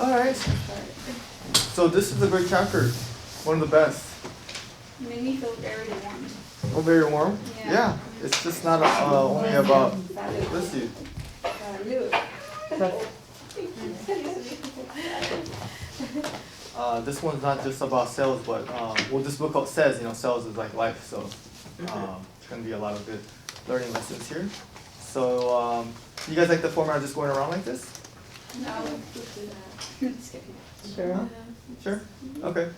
Alright. So this is a great chapter. One of the best. It made me feel very warm. Oh, very warm? Yeah. It's just not only about, let's see. This one's not just about sales, but well, this book says, sales is like life, so there's going to be a lot of good learning lessons here. So, you guys like the format of just going around like this? No. Just kidding. Sure. Huh? Sure? Okay.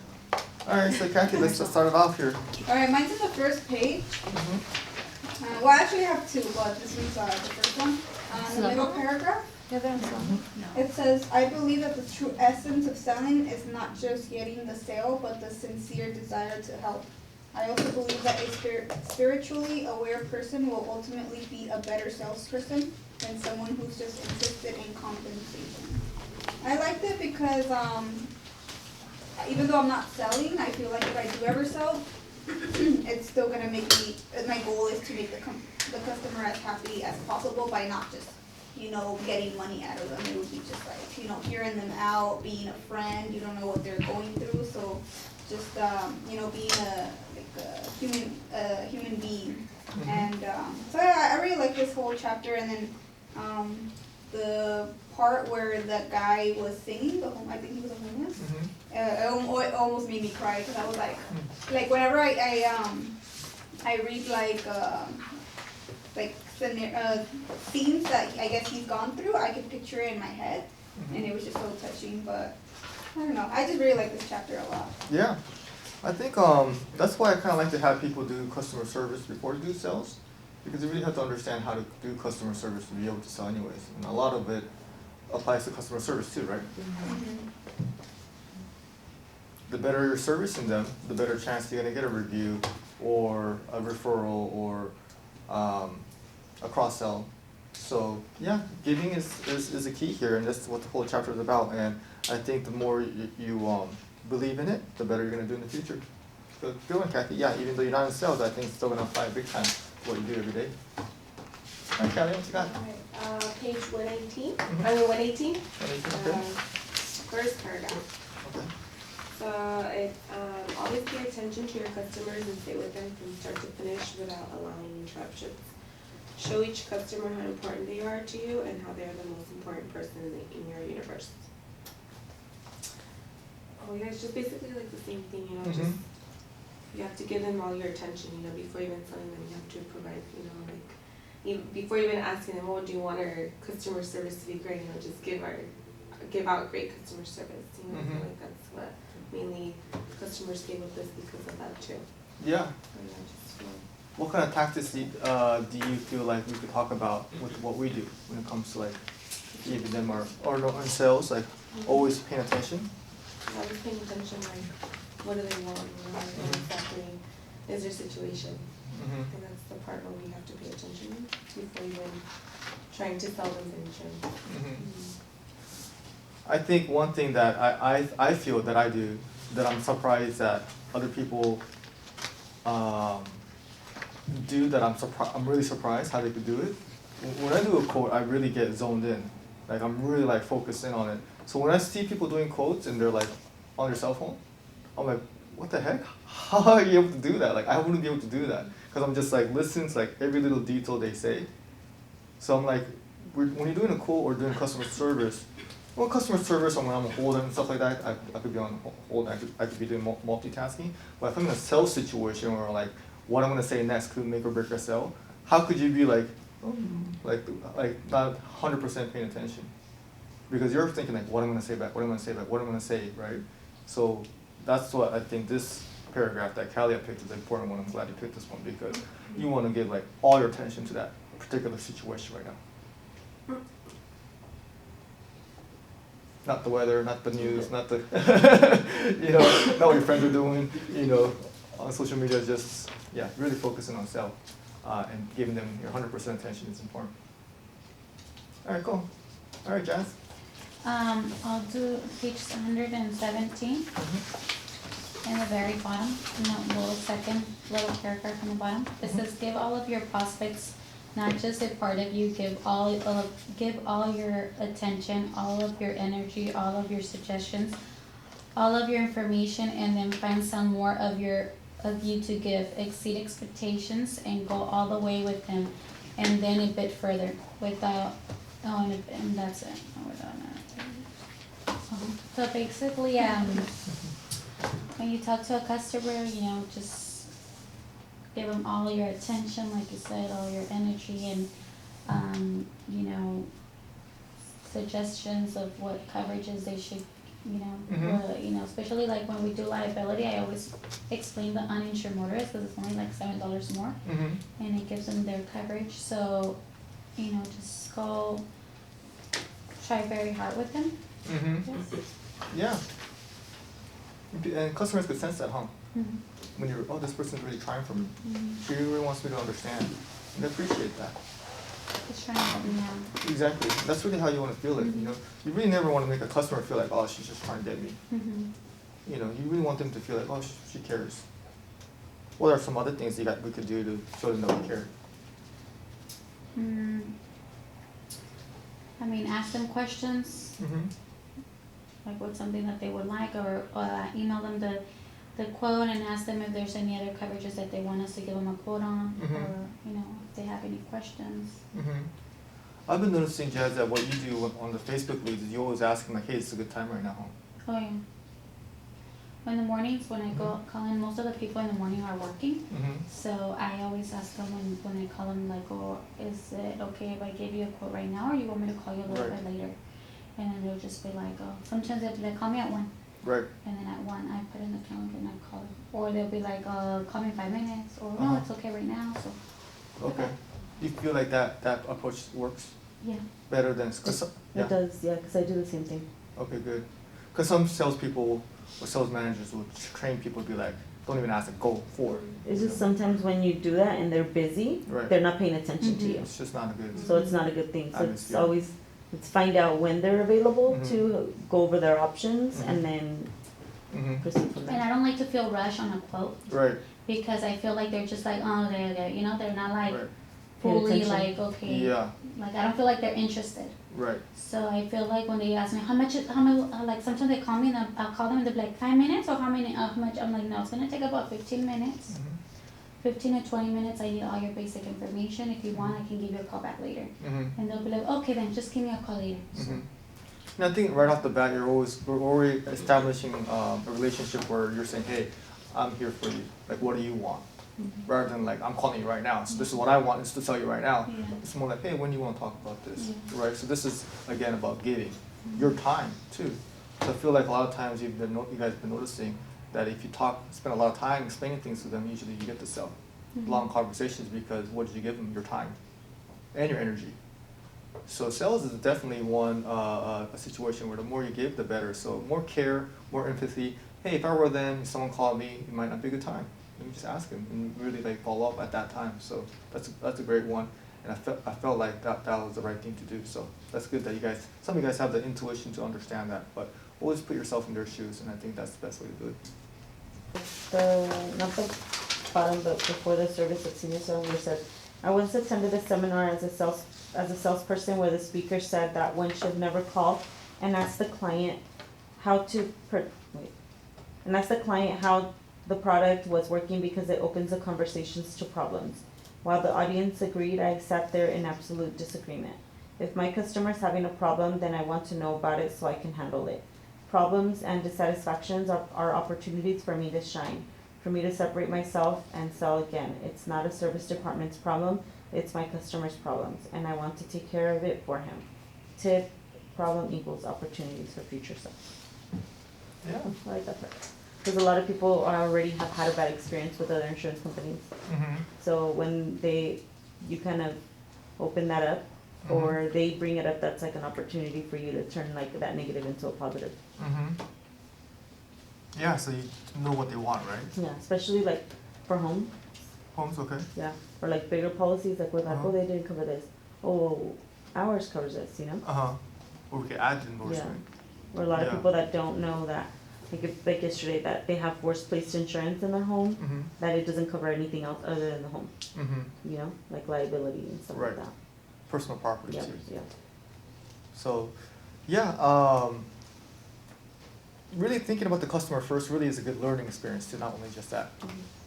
Alright, so Kathy, let's just start it off here. Alright, mine's on the first page. Well, I actually have two, but this one's the first one. The middle paragraph. It says, I believe that the true essence of selling is not just getting the sale, but the sincere desire to help. I also believe that a spiritually aware person will ultimately be a better salesperson than someone who's just interested in compensation. I liked it because even though I'm not selling, I feel like if I do ever sell, it's still going to make me, my goal is to make the customer as happy as possible by not just, getting money out of them. It would be just like, hearing them out, being a friend. You don't know what they're going through, so just, being a human being. And so I really like this whole chapter, and then the part where the guy was singing, I think he was a homeless, it almost made me cry, because I was like whenever I read scenes that I guess he's gone through, I could picture it in my head, and it was just so touching. But I don't know, I just really like this chapter a lot. Yeah, I think that's why I kind of like to have people do customer service before they do sales, because you really have to understand how to do customer service to be able to sell anyways, and a lot of it applies to customer service too, right? The better you're servicing them, the better chance you're going to get a review or a referral or a cross-sell. So yeah, giving is a key here, and that's what the whole chapter is about. And I think the more you believe in it, the better you're going to do in the future. So good one, Kathy. Yeah, even though you're not in sales, I think it's still going to apply big time to what you do every day. All right, Kathy, what you got? Page 119. I mean 118. 118, okay. First paragraph. Okay. So it always pay attention to your customers and stay with them from start to finish without allowing interruptions. Show each customer how important they are to you and how they are the most important person in your universe. Oh yeah, it's just basically like the same thing, just you have to give them all your attention, before even selling them. You have to provide, before even asking them, do you want our customer service to be great? Just give out great customer service. I feel like that's what mainly customers stay with us because of that too. Yeah. So, What kind of tactics do you feel like we could talk about with what we do when it comes to giving them our sales, always paying attention? Always paying attention, what do they want? What exactly is their situation? And that's the part where we have to pay attention before even trying to sell them the insurance. I think one thing that I feel that I do, that I'm surprised that other people do, that I'm really surprised how they could do it. When I do a quote, I really get zoned in. I'm really focused in on it. So when I see people doing quotes and they're on their cell phone, I'm like, what the heck? How are you able to do that? I wouldn't be able to do that, because I'm just listening to every little detail they say. So I'm when you're doing a quote or doing customer service, customer service, when I'm on hold and stuff like that, I could be on hold, I could be doing multitasking. But if I'm in a sales situation where what I'm gonna say next could make or break a sale, how could you be not 100% paying attention? Because you're thinking what I'm gonna say back, what I'm gonna say back, what I'm gonna say, right? So that's what I think this paragraph that Callie picked is an important one. I'm glad you picked this one, because you want to give all your attention to that particular situation right now. Not the weather, not the news, not the not what your friends are doing, on social media. Just really focusing on self and giving them your 100% attention is important. All right, cool. All right, Jazz. I'll do page 117. In the very bottom, in that little paragraph on the bottom, it says, give all of your prospects not just a part of you. Give all your attention, all of your energy, all of your suggestions, all of your information, and then find some more of you to give. Exceed expectations and go all the way with them, and then a bit further without. Oh, and that's it. Oh, without that. So basically, when you talk to a customer, just give them all your attention, like you said, all your energy, and suggestions of what coverages they should, especially like when we do liability, I always explain the uninsured motorist because it's only like $7 more, and it gives them their coverage. So, just go try very hard with them. Yeah. And customers could sense that, huh? Mm-hmm. When you're, this person's really trying for me. She really wants me to understand. And I appreciate that. Just trying to help me out. Exactly. That's really how you want to feel it, You really never want to make a customer feel like, oh, she's just trying to get me. You really want them to feel like, oh, she cares. What are some other things we could do to show them that we care? Ask them questions. Like what's something that they would like, or email them the quote and ask them if there's any other coverages that they want us to give them a quote on, or if they have any questions. I've been noticing, Jazz, that what you do on the Facebook leads is you always ask them like, hey, it's a good time right now, huh? Oh yeah. In the mornings when I go call in, most of the people in the morning are working. So I always ask them when I call them, like, oh, is it okay if I give you a quote right now, or you want me to call you a little bit later? And then they'll just be like, oh, sometimes they'll be like, call me at 1. Right. And then at 1, I put in the calendar and I call them. Or they'll be like, call me in 5 minutes, or no, it's okay right now. So. Okay. Do you feel like that approach works? Yeah. Better than, It does, yeah, because I do the same thing. Okay, good. Because some salespeople or sales managers will train people to be like, don't even ask it, go forward. It's just sometimes when you do that and they're busy, they're not paying attention to you. It's just not a good. So it's not a good thing. So it's yeah. always, let's find out when they're available to go over their options and then proceed from And I there. don't like to feel rushed on a quote. Right. Because I feel like they're just like, oh, okay, they're not like Right. fully Pay attention. like, okay. Yeah. Like, I don't feel like they're interested. Right. So I feel like when they ask me how much, like sometimes they call me and I'll call them and they'll be like 5 minutes or how much? I'm like, no, it's gonna take about 15 minutes. 15 to 20 minutes, I need all your basic information. If you want, I can give you a call back later. And they'll be like, okay then, just give me a call later. So. And I think right off the bat, we're already establishing a relationship where you're saying, hey, I'm here for you. Like, what do you want? Rather than like, I'm calling you right now, so this is what I want, it's to tell you right now. Yeah. It's more like, hey, when do you want to talk about this? Right? So this is, again, about giving your time, too. So I feel like a lot of times you guys have been noticing that if you spend a lot of time explaining things to them, usually you get to sell long conversations because what did you give them? Your time and your energy. So sales is definitely one a situation where the more you give, the better. So more care, more empathy. Hey, if I were them, if someone called me, it might not be a good time. Let me just ask them and really like follow up at that time. So that's a great one, and I felt like that was the right thing to do. So that's good that some of you guys have the intuition to understand that. But always put yourself in their shoes, and I think that's the best way to do it. Not the bottom, but before the service of senior sales said, I once attended a seminar as a salesperson where the speaker said that one should never call and ask the client how the product was working because it opens the conversations to problems. While the audience agreed, I sat there in absolute disagreement. If my customer's having a problem, then I want to know about it so I can handle it. Problems and dissatisfactions are opportunities for me to shine, for me to separate myself and sell again. It's not a service department's problem, it's my customer's problems, and I want to take care of it for him. Tip, problem equals opportunities for future sales. Yeah. I like that part. Because a lot of people already have had a bad experience with other insurance companies. So when you kind of open that up, or they bring it up, that's like an opportunity for you to turn like that negative into a positive. Yeah, so you know what they want, right? Yeah, especially like for home. Home's okay. Yeah, or like bigger policies, like with Apple, they didn't cover this. Oh, ours covers this, Or we could add endorsement. Or a lot of people that don't know that like yesterday, that they have worst placed insurance in their home, Mm-hmm. that it doesn't cover anything else other than the home, Mm-hmm. you know, like liability and stuff like Right. that. Personal property Yeah, too. yeah. So, yeah, really thinking about the customer first really is a good learning experience too, not only just that.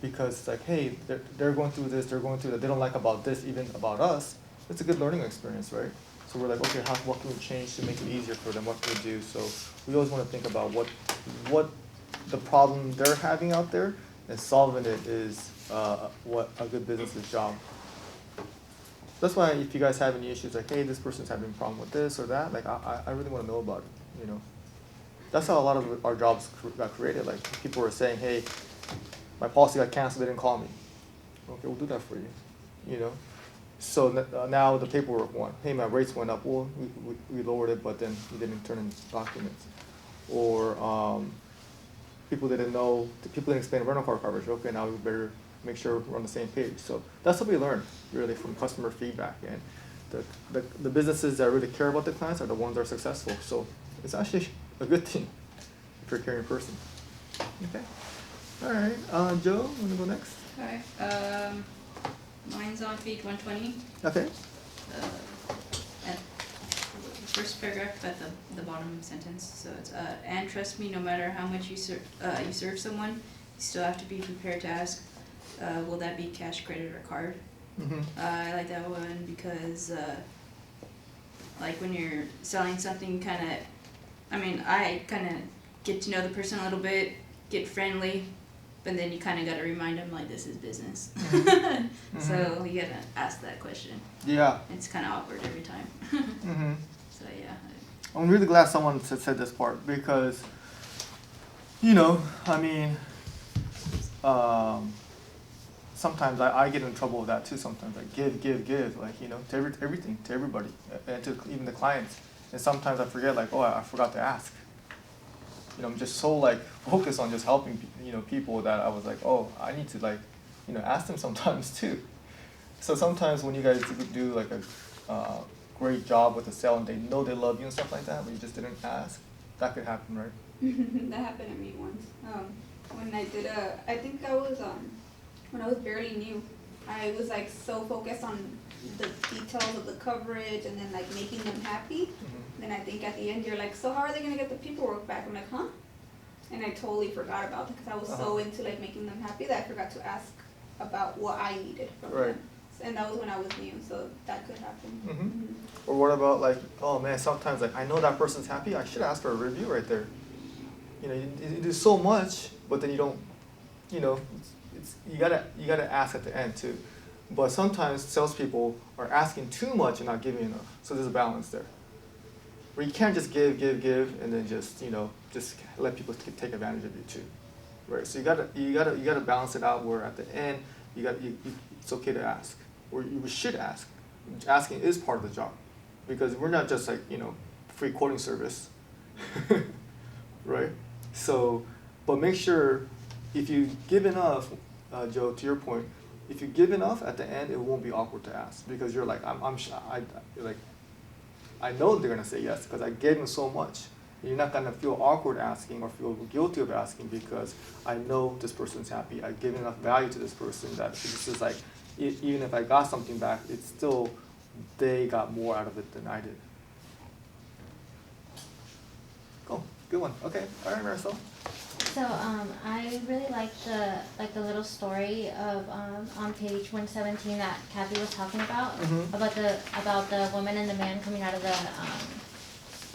Because it's like, hey, they're going through this, they're going through that, they don't like about this, even about us. It's a good learning experience, right? So we're like, okay, what can we change to make it easier for them? What can we do? So we always want to think about what the problem they're having out there, and solving it is what a good business's job. That's why if you guys have any issues, like, hey, this person's having a problem with this or that, like, I really want to know about it, you know. That's how a lot of our jobs got created. Like, people were saying, hey, my policy got canceled, they didn't call me. Okay, we'll do that for you, you know. So now the paperwork won. Hey, my rates went up. Well, we lowered it, but then you didn't turn in documents. Or people didn't know, people didn't explain rental car coverage. Okay, now we better make sure we're on the same page. So that's what we learn, really, from customer feedback. And the businesses that really care about the clients are the ones that are successful. So it's actually a good thing if you're a caring person. Okay. All right. Joe, want to go next? Okay, mine's on page 120. Okay. At the first paragraph at the bottom sentence. So it's and trust me, no matter how much you serve someone, you still have to be prepared to ask, will that be cash, credit, or card? Mm-hmm. I like that one because like when you're selling something, I kind of get to know the person a little bit, get friendly, but then you kind of got to remind them, like, this is business. Mm-hmm. So you got to ask that question. Yeah. It's kind of awkward every time. Mm-hmm. So yeah. I'm really glad someone said this part because, you know, I mean, sometimes I get in trouble with that too. Sometimes like give, like, you know, to everything, to everybody, and to even the clients. And sometimes I forget, like, oh, I forgot to ask. You know, I'm just so like focused on just helping, you know, people that I was like, oh, I need to, like, you know, ask them sometimes too. So sometimes when you guys do like a great job with the sale and they know they love you and stuff like that, but you just didn't ask, that could happen, right? That happened to me once. When I did I think I was when I was barely new, I was like so focused on the details of the coverage and then like making them happy. Mm-hmm. Then I think at the end you're like, so how are they gonna get the paperwork back? I'm like, huh? And I totally forgot about it because I was so into like making them happy that I forgot to ask about what I needed from Right. them. And that was when I was new, so that could happen. Mm-hmm. Or what about like, oh man, sometimes like I know that person's happy, I should ask for a review right there. You know, you do so much, but then you don't, you know, you gotta ask at the end too. But sometimes salespeople are asking too much and not giving enough. So there's a balance there. Where you can't just give, and then just, you know, just let people take advantage of you too, right? So you gotta balance it out. Where at the end, it's okay to ask, or you should ask. Asking is part of the job, because we're not just like, you know, free quoting service, right? So, but make sure if you give enough, Joe, to your point, if you give enough at the end, it won't be awkward to ask, because you're like, I know they're gonna say yes because I gave them so much. You're not gonna feel awkward asking or feel guilty of asking, because I know this person's happy. I give enough value to this person that this is like, even if I got something back, it's still, they got more out of it than I did. Cool, good one. Okay, all right, Marisol. So I really like the little story of on page 117 that Kathy was talking about, Mhm. about the woman and the man coming out of the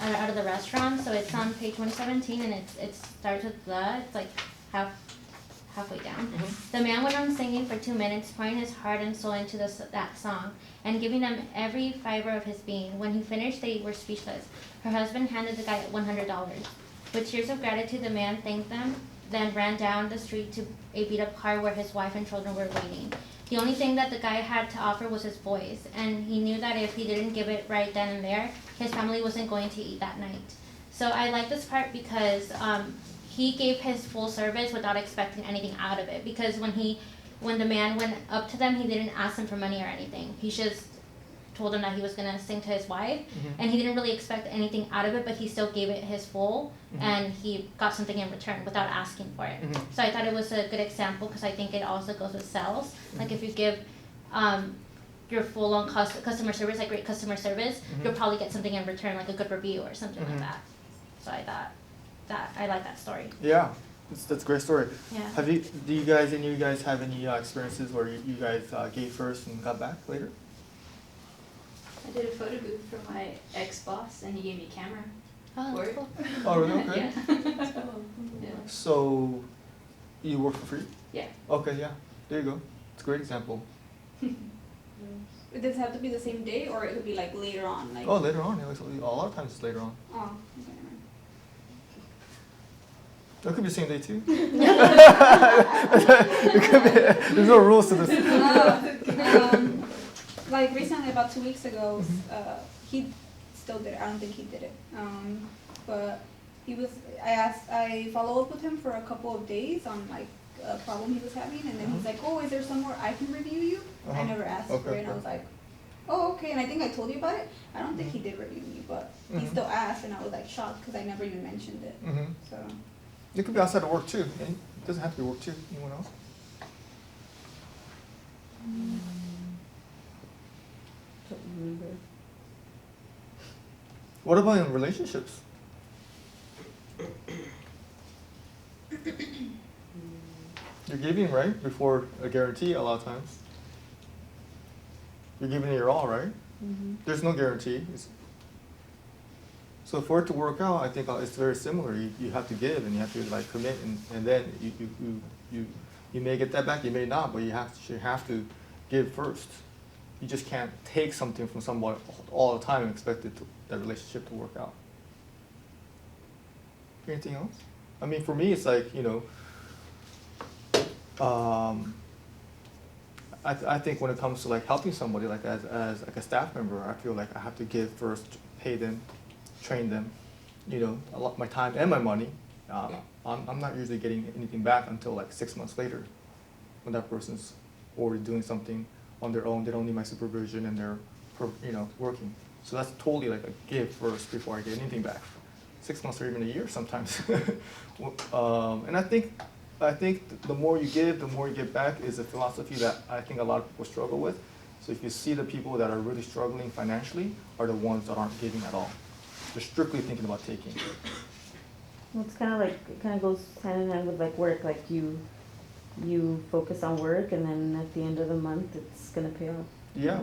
out of the restaurant. So it's on page 117 and it starts with it's like halfway down. Mhm. The man went on singing for 2 minutes, pouring his heart and soul into that song and giving them every fiber of his being. When he finished, they were speechless. Her husband handed the guy $100. With tears of gratitude, the man thanked them, then ran down the street to a beat-up car where his wife and children were waiting. The only thing that the guy had to offer was his voice, and he knew that if he didn't give it right then and there, his family wasn't going to eat that night. So I like this part because he gave his full service without expecting anything out of it. Because when the man went up to them, he didn't ask them for money or anything. He just told him that he was gonna sing to his wife, Mhm. and he didn't really expect anything out of it, but he still gave it his full, Mhm. and he got something in return without asking for it. Mhm. So I thought it was a good example because I think it also goes with sales. Like if you give your full on customer service, like great customer service, you'll probably get something in return, like a good review or something like that. So I thought that I like that story. Yeah, that's a great story. Yeah. Any of you guys have any experiences where you guys gave first and got back later? I did a photo booth for my ex-boss, and he gave me a camera. Oh, for that's it. cool. Oh, really? Okay. Yeah. Yeah. So, you work for free? Yeah. Okay, yeah. There you go. It's a great example. Does it have to be the same day, or it could be like later on? Like, Oh, later on. A lot of times it's later on. oh, okay. It could be the same day too. There's no rules to this. Like recently, about 2 weeks ago, he still did it. I don't think he did it. But he was. I followed up with him for a couple of days on like a problem he was having, and then he's like, "Oh, is there somewhere I can review you?" I never asked for it, and I was like, "Oh, okay." And I think I told you about it. I don't think he did review me, but he still asked, and I was like shocked because I never even mentioned it. So. It could be outside of work too. It doesn't have to be work too. Anyone else? Don't remember. What about in relationships? You're giving, right? Before a guarantee a lot of times. You're giving it your all, right? There's no guarantee. So for it to work out, I think it's very similar. You have to give and you have to like commit, and then you may get that back, you may not, but you have to give first. You just can't take something from someone all the time and expect that relationship to work out. Anything else? I mean, for me, it's like, I think when it comes to like helping somebody, like as like a staff member, I feel like I have to give first, pay them, train them, a lot my time and my money. I'm not usually getting anything back until like 6 months later, when that person's already doing something on their own. They don't need my supervision and they're working. So that's totally like a give first before I get anything back. 6 months or even a year sometimes. And I think the more you give, the more you get back is a philosophy that I think a lot of people struggle with. So if you see the people that are really struggling financially are the ones that aren't giving at all. They're strictly thinking about taking. Well, it's kind of like, it kind of goes hand in hand with like work. Like you focus on work, and then at the end of the month, it's gonna pay off. Yeah.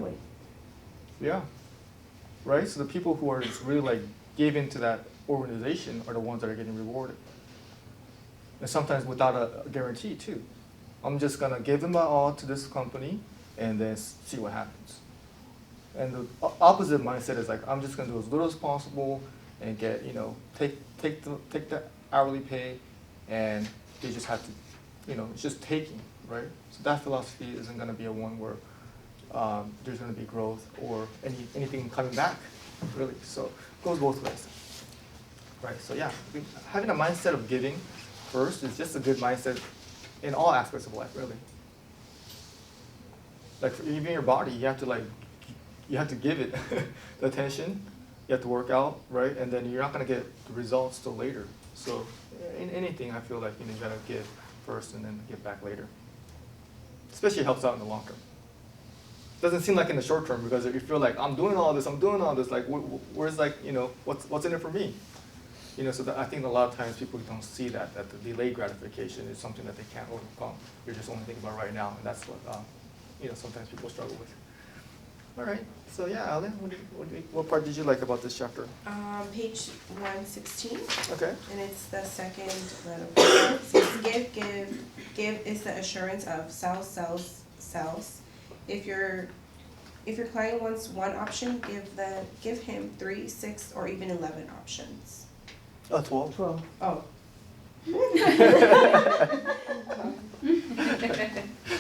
Yeah. Right? So the people who are just really like giving to that organization are the ones that are getting rewarded. And sometimes without a guarantee too. I'm just gonna give them my all to this company and then see what happens. And the opposite mindset is like, I'm just gonna do as little as possible and get, take the hourly pay, and they just have to, it's just taking, right? So that philosophy isn't gonna be a one where there's gonna be growth or anything coming back, really. So it goes both ways, right? So yeah, having a mindset of giving first is just a good mindset in all aspects of life, really. Like for even your body, you have to give it the attention. You have to work out, right? And then you're not gonna get the results till later. So in anything, I feel like you gotta give first and then give back later. Especially helps out in the long term. Doesn't seem like in the short term, because if you feel like I'm doing all this, like where's like what's in it for me? So that I think a lot of times people don't see that the delayed gratification is something that they can't overcome. You're just only thinking about right now, and that's what sometimes people struggle with. All right. So yeah, Alan, what part did you like about this chapter? Page 116. Okay. And it's the second letter. It says give is the assurance of sells. If your client wants one option, give him 3, 6, or even 11 options. 12. 12. Oh.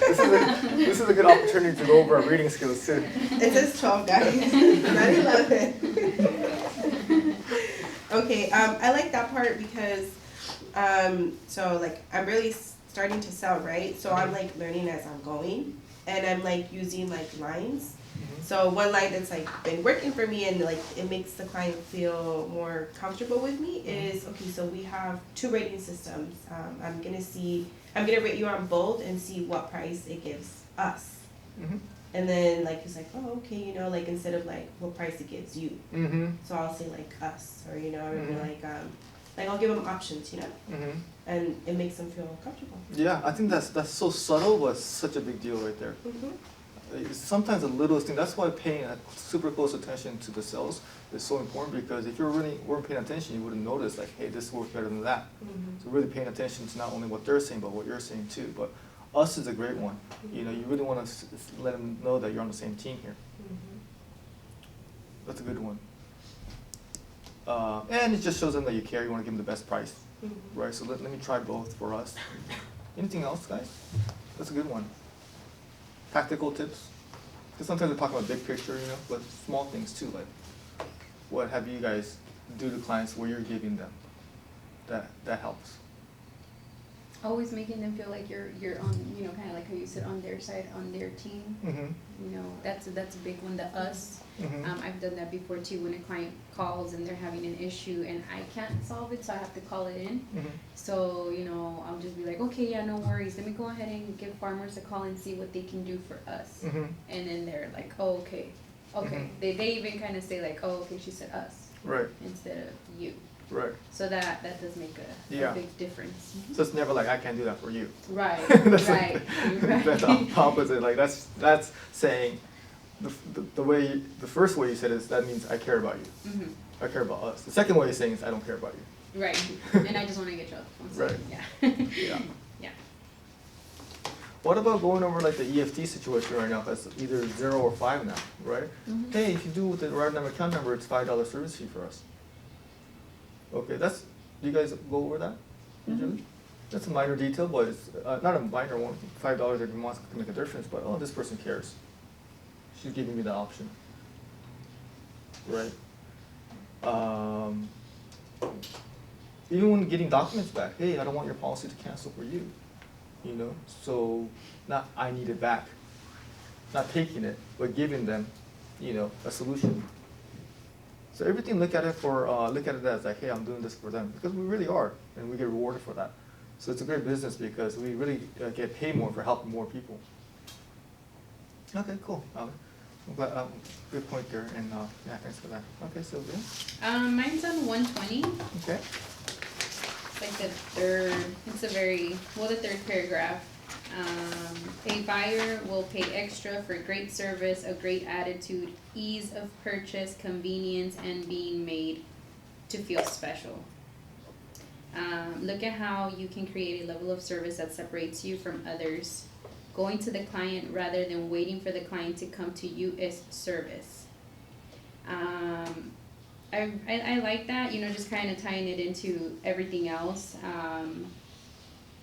This is a good opportunity to go over our reading skills too. It says 12, guys, not 11. Okay, I like that part because, so like I'm really starting to sell, right? So I'm like learning as I'm going, and I'm like using like lines. So one line that's like been working for me and like it makes the client feel more comfortable with me is, okay, so we have 2 rating systems. I'm gonna rate you on both and see what price it gives us. And then like he's like, oh, okay, you know, like instead of like what price it gives you. So I'll say like us, or you know, or be like I'll give them options, you know, and it makes them feel comfortable. Yeah, I think that's so subtle, but such a big deal right there. Sometimes the littlest thing. That's why paying super close attention to the sales is so important, because if you weren't paying attention, you wouldn't notice like, hey, this works better than that. So really paying attention to not only what they're saying, but what you're saying too. But us is a great one. You know, you really want to let them know that you're on the same team here. That's a good one. And it just shows them that you care. You want to give them the best price, right? So let me try both for us. Anything else, guys? That's a good one. Tactical tips, because sometimes we talk about big picture, you know, but small things too, like what have you guys do to clients where you're giving them that helps. Always making them feel like you're on, you know, kind of like how you said, on their side, on their team. You know, that's a big one. The us. I've done that before too. When a client calls and they're having an issue and I can't solve it, so I have to call it in. So you know, I'll just be like, okay, yeah, no worries. Let me go ahead and give farmers a call and see what they can do for us. And then they're like, oh, okay. They even kind of say like, oh, okay, she said us, Right. instead of you. Right. So that does make a big difference. So it's never like I can't do that for you. Right. That's right. Like, that's the opposite. Like that's saying the first way you said is that means I care about you. I care about us. The second way you're saying is I don't care about you. Right. And I just want to get you up. Right. Yeah. Yeah. Yeah. What about going over like the EFT situation right now? That's either 0 or 5 now, right? Hey, if you do with the right number account number, it's $5 service fee for us. Okay, do you guys go over that usually? That's a minor detail, but it's not a minor one. $5 every month can make a difference, but oh, this person cares. She's giving me the option, right? Even when getting documents back, hey, I don't want your policy to cancel for you, you know? So not I need it back, not taking it, but giving them, you know, a solution. So everything, look at it as like, hey, I'm doing this for them, because we really are, and we get rewarded for that. So it's a great business because we really get paid more for helping more people. Okay, cool. Good point there, and yeah, thanks for that. Okay, Sylvia. Mine's on 120. Okay. It's like the third paragraph. A buyer will pay extra for great service, a great attitude, ease of purchase, convenience, and being made to feel special. Look at how you can create a level of service that separates you from others. Going to the client rather than waiting for the client to come to you is service. I like that, you know, just kind of tying it into everything else.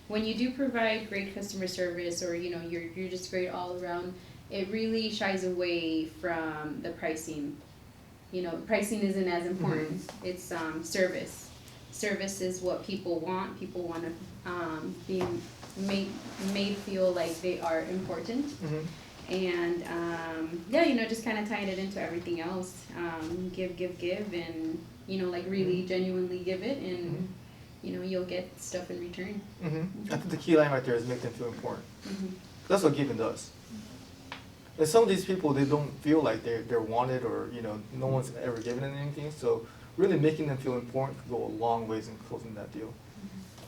When you do provide great customer service, or you know, you're just great all around, it really shies away from the pricing. You know, pricing isn't as important. It's service. Service is what people want. People want to be made feel like they are important. And yeah, you know, just kind of tying it into everything else. Give, and you know, like really genuinely give it, and you know, you'll get stuff in return. I think the key line right there is make them feel important. That's what giving does. And some of these people, they don't feel like they're wanted, or you know, no one's ever given them anything. So really making them feel important could go a long ways in closing that deal.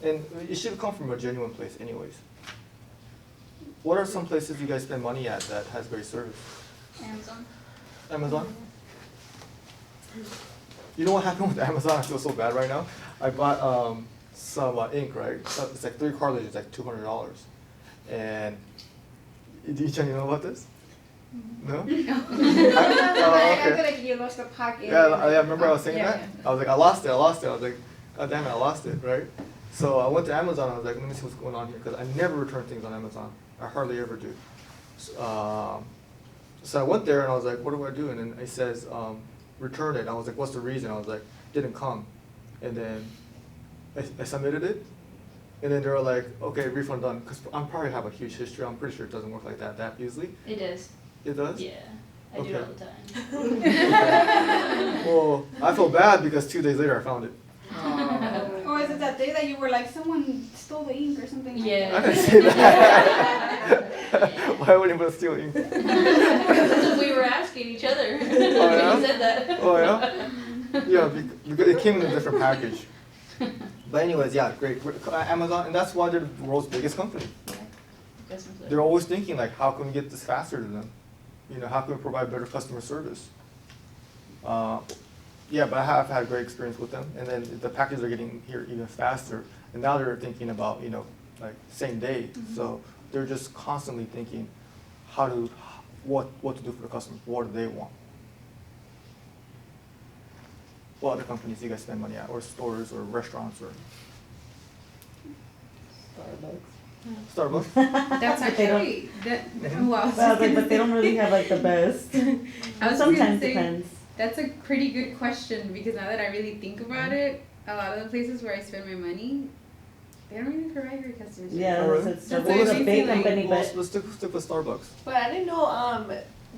And it should come from a genuine place anyways. What are some places you guys spend money at that has great service? Amazon. Amazon? You know what happened with Amazon? I feel so bad right now. I bought some ink, right? It's like 3 cartridges, like $200. And did you know about this? No? I feel like you lost the pocket. Yeah, remember I was saying that? I was like, I lost it. I was like, oh damn it, I lost it, right? So I went to Amazon, I was like, let me see what's going on here, because I never return things on Amazon. I hardly ever do. So I went there and I was like, what do I do? And then it says, return it. I was like, what's the reason? I was like, didn't come. And then I submitted it, and then they're like, okay, refund done. Because I'm probably have a huge history. I'm pretty sure it doesn't work like that easily. It does. It does? Yeah. I do it all the time. Well, I feel bad because 2 days later I found it. Or is it that day that you were like, someone stole the ink or something? Like Yeah. I didn't say that. Why would anyone steal ink? We were asking each other. Oh, yeah? You said that. Oh yeah? Yeah, because it came in a different package. But anyways, yeah, great. Amazon, and that's why they're the world's biggest company. They're always thinking like, how can we get this faster to them? You know, how can we provide better customer service? Yeah, but I have had a great experience with them, and then the packages are getting here even faster. And now they're thinking about, you know, like same day. So they're just constantly thinking, what to do for the customer? What do they want? What other companies do you guys spend money at, or stores, or restaurants, or Starbucks? That's But they don't- actually that. Mhm. Well, I was Well, just gonna but they don't really have like the best. I was just Sometimes gonna say, depends. that's a pretty good question because now that I really think about it, a lot of the places where I spend my money, they don't really provide great customer service. Yeah, Alright. it's That's a big amazing, like, company, Well, but let's stick with Starbucks. But I didn't know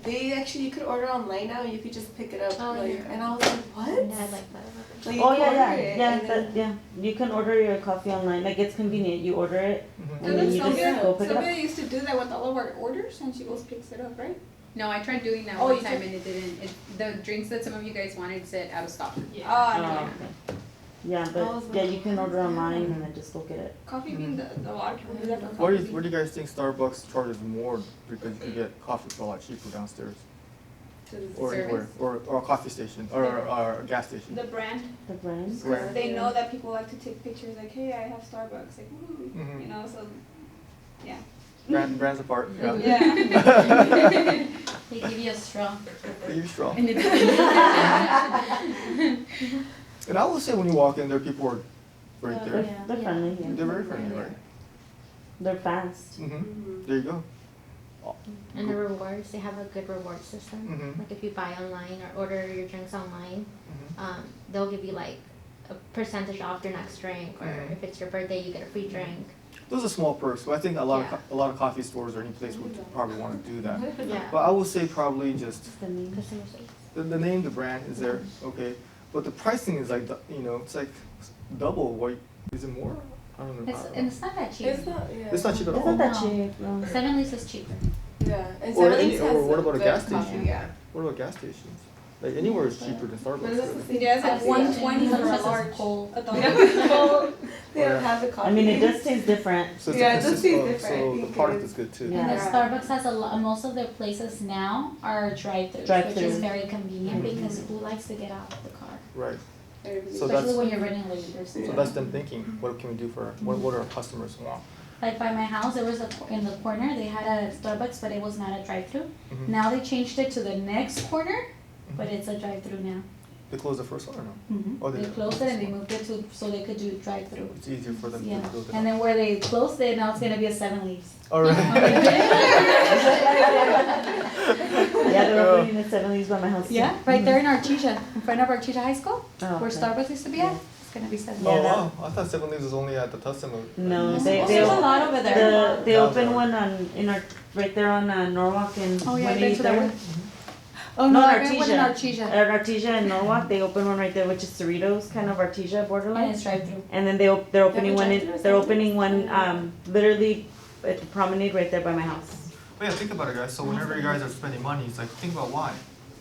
they actually you could order online now and you could just pick it up Oh, like yeah. and I was like, what? Yeah, I like that. Like, you oh can yeah, order yeah, it yeah, and then- yeah. You can order your coffee online. Like it's convenient. You order it, Mhm. and then you just go pick it up. Sylvia used to do that with all of our orders, and she goes picks it up, right? No, I tried doing that Oh, one you time did? and it didn't. Oh, The drinks that some of you guys wanted said out of stock. I Oh, know. okay. Yeah, I but was yeah, like, you can order online and then just go get it. Coffee bean, a lot of people do that for Where coffee do you guys think Starbucks charges more because you can get coffee for a lot cheaper downstairs, to the or anywhere, or a coffee station, or a gas station? The brand, The brand. Right. they know that people like to take pictures like, hey, I have Starbucks, like, woo, Mhm. you know, so, yeah. Brands apart, yeah. Yeah. They give you a straw. Are you strong? And it's And I will say when you walk in there, people are right They're, there. they're friendly. Yeah. They're very friendly, right? They're fast. Mm-hmm. There you go. And the rewards, they have a good reward system. Mhm. Like if you buy online or order your drinks online, Mhm. they'll give you like a percentage off your next drink, or Mhm. if it's your birthday, you get a free drink. Those are small perks, but I think a lot Yeah. of a lot of coffee stores or any place would probably want to do that. Yeah. But I would say probably just The name. Customer service. the name, the brand is there, okay, but the pricing is like it's like double. What is it more? I don't know. And it's not that cheap. It's not yeah. It's not cheap at It's all. not that No. cheap. No. 7 is cheaper. Yeah. And Or 7-Eleven or has what about a good gas coffee, station? Yeah. What about gas stations? Like anywhere is cheaper than Starbucks. But it's Really. the same. Yeah, it's like coffee. 120 for a Sometimes it's large, cold. a dollar. They don't have the coffee. I mean, it does taste different. So it's Yeah, a it does consist- taste oh, different. I So the think product it is good too. Yeah. And the Yeah. Starbucks has a lot, most of their places now are drive-throughs, which Drive-through. is very convenient Mhm. because who likes to get out of the car? Right. Everybody- So Especially that's- when you're running late or So something. that's them thinking, what can we do for what our customers want? Like by my house, there was in the corner, they had a Starbucks, but it was not a drive-through. Mhm. Now they changed it to the next corner, but it's a drive-through now. They closed the first one or no? Oh, They closed it and they moved it to, so they could do drive-through. It's easier for them Yeah, to build it and up. then where they closed it, now it's gonna be a 7 Leaves. All right. Yeah, they're opening the 70s by my house. too. Yeah, right there in Artesia, in front of Artesia High School, Oh, where okay. Starbucks used to be at, Yeah. it's gonna be 7 Yeah, Oh that- wow, I thought 7 Leaves was only at the Tustin. No, Oh, they there's a lot over there. They Yeah, opened there. one in our right there on Norwalk and Oh, yeah, I've been to that 183rd. one. Oh, No, no, I went in Artesia. Artesia, At Artesia and Norwalk, they opened one right there, which is Cerritos, kind of Artesia and borderline. it's drive-through. And then they're opening one drive-thru or they're something? opening one literally at the promenade right there by my house. But yeah, think about it, guys. So whenever you guys are spending money, it's like think about why,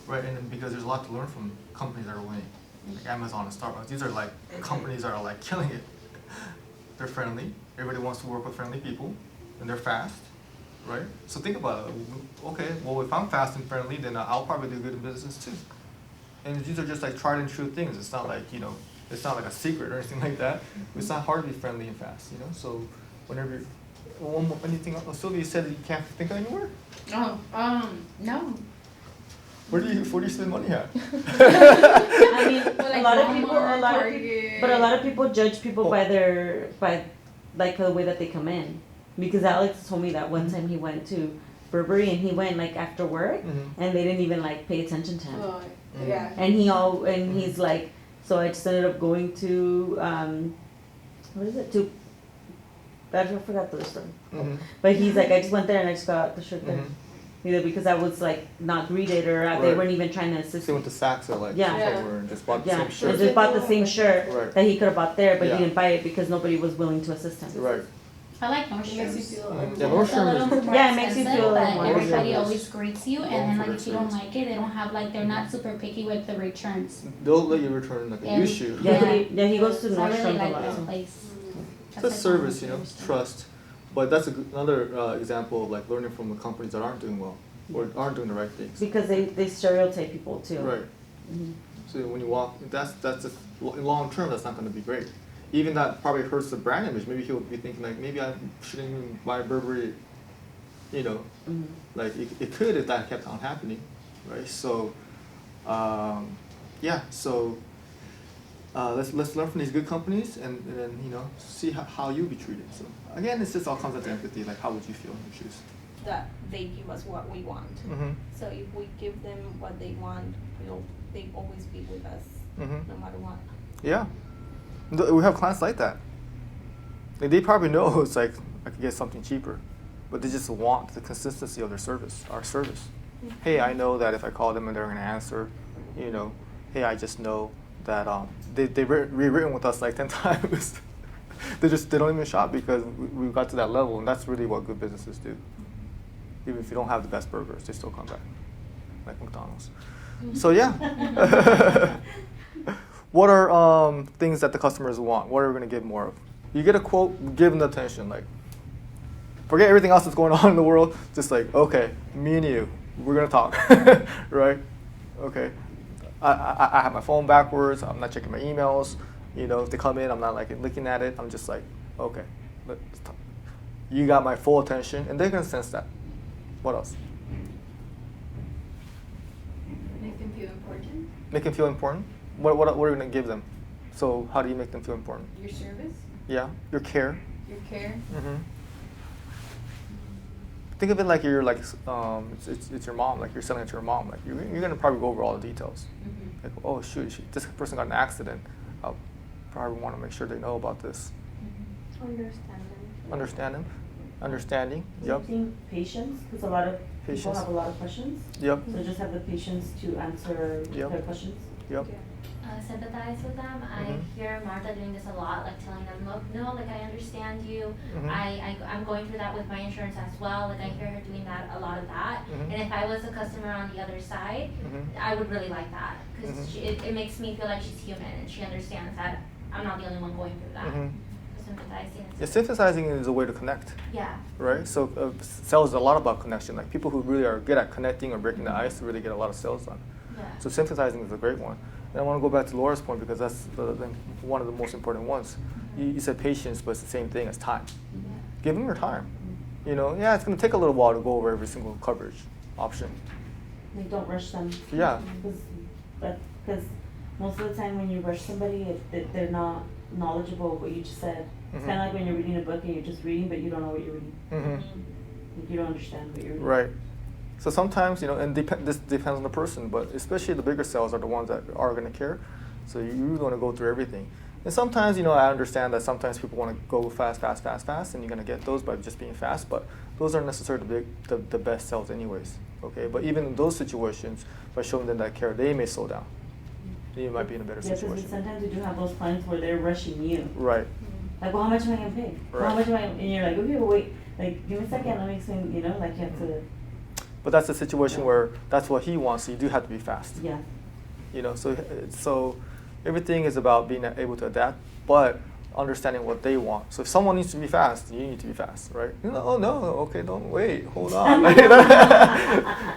right? And then because there's a lot to learn from companies that are winning, like Amazon and Starbucks. These are like companies that are like killing it. They're friendly. Everybody wants to work with friendly people, and they're fast, right? So think about it. Okay, well if I'm fast and friendly, then I'll probably do good in business too. And these are just like tried and true things. It's not like it's not like a secret or anything like that. It's not hard to be friendly and fast, So whenever. Anything else? Sylvia said that you can't think of anywhere? Oh, no. Where do you spend money at? I mean, Well, like a lot of Walmart, people, Target. but a lot of people judge people Oh. by like the way that they come in. Because Alex told me that one time he went to Burberry and he went like after work and they didn't even like pay attention to him. Oh, yeah. And he's like, so I just ended up going to what is it, to I forgot the story. Mhm. But he's like, I just went there and I just got the shirt there. Mhm. Either because I was like not greeted or they Right. weren't even trying to assist They me. went to Saks or like Yeah. somewhere and just bought the Yeah, same I shirt. just bought the same shirt Right. that he could have bought there, but Yeah. he didn't buy it because nobody was willing to assist him. Right. I like It makes you Nordstrom's. feel Yeah, It's Nordstrom a little is- more Yeah, it makes you expensive, feel but more everybody serious. always greets you, Going and then for like if you don't experience. like it, they don't have like they're not super picky with the returns. They'll let you return like a Yeah. used shoe. Yeah, he goes to So I really Nordstrom a like lot. this place. It's a That's like service, one you of know, the service. trust. But that's another example of like learning from the companies that aren't doing well or aren't doing the right things. Because they stereotype people too. Right. Mhm. So when you walk, that's in long term, that's not going to be great. Even that probably hurts the brand image. Maybe he'll be thinking like, maybe I shouldn't even buy Burberry. You know, Mhm. like it could if that kept on happening, right? So, yeah. So let's learn from these good companies and then you know see how you be treated. So again, it's just all comes down to empathy. Like how would you feel in your shoes? That they give us what we want. Mm-hmm. So if we give them what they want, they always be with us, Mm-hmm. no matter what. Yeah, we have clients like that. Like, they probably know it's like I could get something cheaper, but they just want the consistency of their service, our service. Hey, I know that if I call them and they're gonna answer, you know. Hey, I just know that they've rewritten with us like 10 times. they don't even shop because we got to that level, and that's really what good businesses do. Even if you don't have the best burgers, they still come back, like McDonald's. So yeah. What are things that the customers want? What are we gonna give more of? You get a quote, give them the attention. Like, forget everything else that's going on in the world. Just like, okay, me and you, we're gonna talk, right? Okay. I have my phone backwards. I'm not checking my emails. You know, if they come in, I'm not like looking at it. I'm just like, okay, let's talk. You got my full attention, and they're gonna sense that. What else? Make them feel important. Make them feel important. What are you gonna give them? So how do you make them feel important? Your service, Yeah, your care. your care. Mm-hmm. Think of it like you're like it's your mom. Like you're selling it to your mom. Like you're gonna probably go over all the details. Mm-hmm. Like, oh shoot, this person got in an accident. I'll probably want to make sure they know about this. Understand them. Understanding. Yep. Something patience, because a lot of people Patience. have a lot of questions. Yep. So just have the patience to answer Yep. their questions. Yep. Sympathize with them. I Mhm. hear Martha doing this a lot, like telling them, look, no, like I understand you. Mhm. I'm going through that with my insurance as well. Like I hear her doing that, a lot of that. Mhm. And if I was a customer on the other side, Mhm. I would really like that because Mhm. it makes me feel like she's human and she understands that I'm not the only one going through that. Mhm. Sympathizing. Yeah, synthesizing is a way to connect, Yeah. right? So sales is a lot about connection. Like people who really are good at connecting or breaking the ice really get a lot of sales done. Yeah. So synthesizing is a great one. And I want to go back to Laura's point because that's one of the most important ones. You said patience, but it's the same thing as time. Give them your time. You know, yeah, it's going to take a little while to go over every single coverage option. Like don't rush them. Yeah. Because most of the time when you rush somebody, they're not knowledgeable of what you just said. It's Mhm. kind of like when you're reading a book and you're just reading, but you don't know what you're reading. Mm-hmm. Like you don't understand what you're reading. Right. So sometimes, you know, and this depends on the person, but especially the bigger sales are the ones that are going to care. So you really want to go through everything. And sometimes, you know, I understand that sometimes people want to go fast, and you're going to get those by just being fast, but those aren't necessarily the best sales anyways, okay? But even in those situations, by showing them that care, they may slow down. You might be in a better Yeah, because situation. sometimes you do have those clients where they're rushing you. Right. Like, well, how much am I going to pay? Well, how Right. much am I, and you're like, okay, well, wait, like, give me a second, let me explain, you know, like you have to, But that's a situation Yeah. where that's what he wants, so you do have to be fast. yeah. You know, so everything is about being able to adapt, but understanding what they want. So if someone needs to be fast, you need to be fast, right? You know, oh no, okay, don't wait, hold on.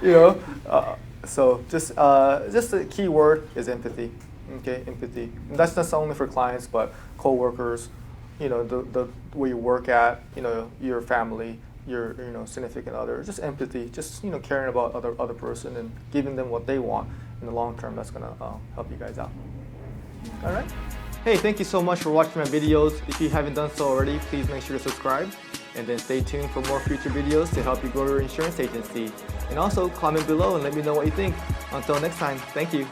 You know, so just the key word is empathy. Okay, empathy. And that's not only for clients, but coworkers. You know, the where you work at. You know, your family, your significant other. Just empathy. Just caring about other person and giving them what they want. In the long term, that's gonna help you guys out. All right. Hey, thank you so much for watching my videos. If you haven't done so already, please make sure to subscribe. And then stay tuned for more future videos to help you grow your insurance agency. And also comment below and let me know what you think. Until next time, thank you.